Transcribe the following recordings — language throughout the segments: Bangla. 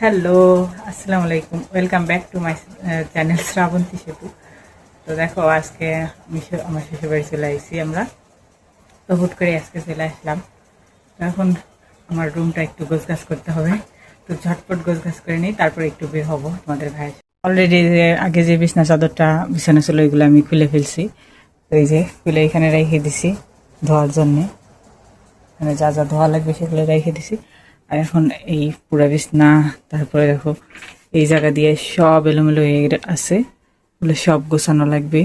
হ্যালো, আসসালামু আলাইকুম। Welcome back to my channel Shrabanti Setu. তো দেখো, আজকে আমার শ্বশুরবাড়ি চলে আসছি আমরা। তো হুট করে আজকে চলে আসলাম। তো এখন আমার রুমটা একটু গোছগাছ করতে হবে। তো ঝটপট গোছগাছ করে নিই, তারপরে একটু বের হবো তোমাদের ভাই। অলরেডি যে আগে যে বিছনা চাদরটা বিছানা ছিল ওইগুলো আমি খুলে ফেলছি। তো এই যে খুলে এখানে রেখে দিছি ধোয়ার জন্যে। মানে যা যা ধোয়া লাগবে সেগুলো রেখে দিছি। আর এখন এই পুরা বিছনা, তারপরে দেখো এই জায়গা দিয়ে সব এলোমেলো হয়ে আছে, ওগুলো সব গোছানো লাগবে।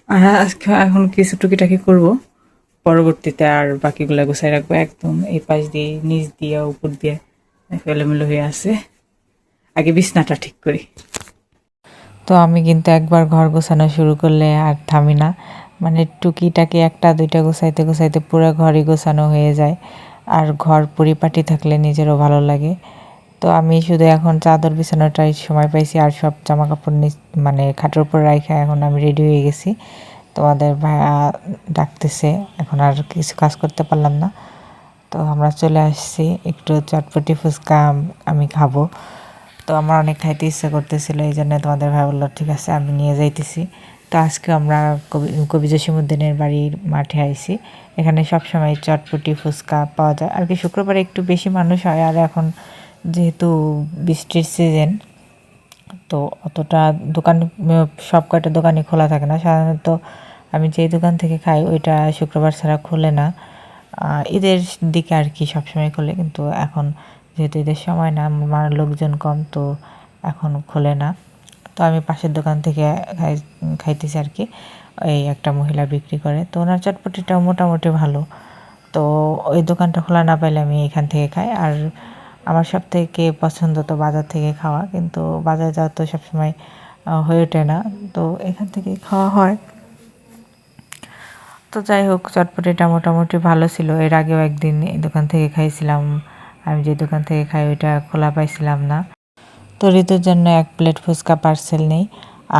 আর আজকে এখন কিছু টুকিটাকি করবো, পরবর্তীতে আর বাকিগুলো গোছাই রাখবো। একদম এই পাশ দিয়ে নিচ দিয়ে উপর দিয়ে দেখো এলোমেলো হয়ে আছে। আগে বিছনাটা ঠিক করি। তো আমি কিন্তু একবার ঘর গোছানো শুরু করলে আর থামি না। মানে টুকিটাকি একটা দুইটা গোছাইতে গোছাইতে পুরো ঘরই গোছানো হয়ে যায়। আর ঘর পরিপাটি থাকলে নিজেরও ভালো লাগে। তো আমি শুধু এখন চাদর বিছানোটাই সময় পাইছি, আর সব জামাকাপড় মানে খাটের উপর রাইখা এখন আমি রেডি হয়ে গেছি। তোমাদের ভাইয়া ডাকতেছে, এখন আর কিছু কাজ করতে পারলাম না। তো আমরা চলে আসছি, একটু চটপটি ফুচকা আমি খাবো। তো আমার অনেক খাইতে ইচ্ছা করতেছিল, এই জন্য তোমাদের ভাই বললো ঠিক আছে আমি নিয়ে যাইতেছি। তো আজকে আমরা কবি জসিমউদ্দিনের বাড়ির মাঠে আইছি। এখানে সবসময় চটপটি ফুচকা পাওয়া যায় আর কি। শুক্রবারে একটু বেশি মানুষ হয়, আর এখন যেহেতু বৃষ্টির সিজন, তো অতটা দোকান সব কয়টা দোকানই খোলা থাকে না। সাধারণত আমি যেই দোকান থেকে খাই ওইটা শুক্রবার ছাড়া খোলে না। ঈদের দিকে আর কি সবসময় খোলে, কিন্তু এখন যেহেতু ঈদের সময় না, আমার লোকজন কম, তো এখন খোলে না। তো আমি পাশের দোকান থেকে খাইতেছি আর কি। এই একটা মহিলা বিক্রি করে, তো ওনার চটপটিটাও মোটামুটি ভালো। তো ওই দোকানটা খোলা না পাইলে আমি এখান থেকে খাই। আর আমার সবথেকে পছন্দ তো বাজার থেকে খাওয়া, কিন্তু বাজারে যাওয়া তো সবসময় হয়ে ওঠে না, তো এখান থেকেই খাওয়া হয়। তো যাই হোক, চটপটিটা মোটামুটি ভালো ছিল। এর আগেও একদিন এই দোকান থেকে খাইছিলাম। আমি যে দোকান থেকে খাই ওইটা খোলা পাইছিলাম না। তো ঋতুর জন্য 1 প্লেট ফুচকা পার্সেল নেই,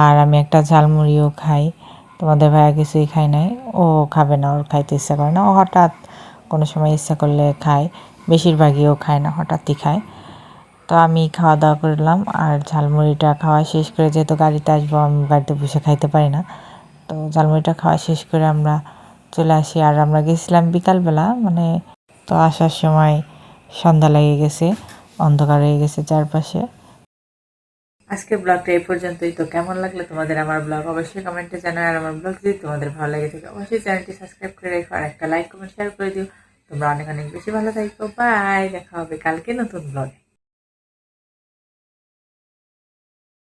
আর আমি একটা ঝালমুড়িও খাই। তোমাদের ভাইয়া কিছুই খায় নাই, ও খাবে না, ওর খাইতে ইচ্ছা করে না। ও হঠাৎ কোনো সময় ইচ্ছা করলে খায়, বেশিরভাগই ও খায় না, হঠাৎই খায়। তো আমি খাওয়া দাওয়া করলাম, আর ঝালমুড়িটা খাওয়া শেষ করে, যেহেতু গাড়িতে আসবো আমি বাড়িতে বসে খাইতে পারি না, তো ঝালমুড়িটা খাওয়া শেষ করে আমরা চলে আসি। আর আমরা গেছিলাম বিকালবেলা, মানে তো আসার সময় সন্ধ্যা লেগে গেছে, অন্ধকার হয়ে গেছে চারপাশে। আজকের ব্লগটা এই পর্যন্তই। তো কেমন লাগলো তোমাদের আমার ব্লগ অবশ্যই কমেন্টে জানাও। আর আমার ব্লগ যদি তোমাদের ভালো লাগে থাকে অবশ্যই চ্যানেলটি সাবস্ক্রাইব করে রেখো, আর একটা লাইক কমেন্ট শেয়ার করে দিও। তোমরা অনেক অনেক বেশি ভালো থাকো। বাই, দেখা হবে কালকে নতুন ব্লগে।